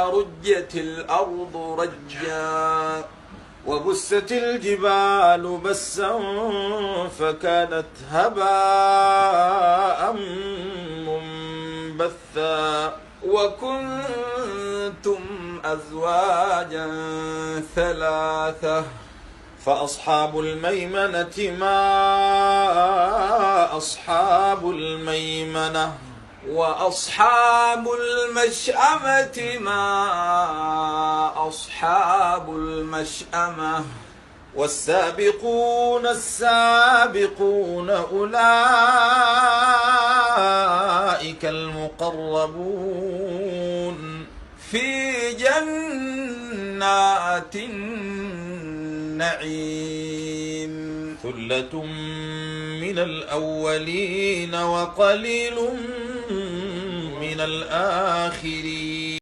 رجت الأرض رجا وبست الجبال بسا فكانت هباء منبثا وكنتم أزواجا ثلاثة فأصحاب الميمنة ما أصحاب الميمنة وأصحاب المشأمة ما أصحاب المشأمة والسابقون السابقون أولئك المقربون في جنات النعيم ثلة من الأولين وقليل من الآخرين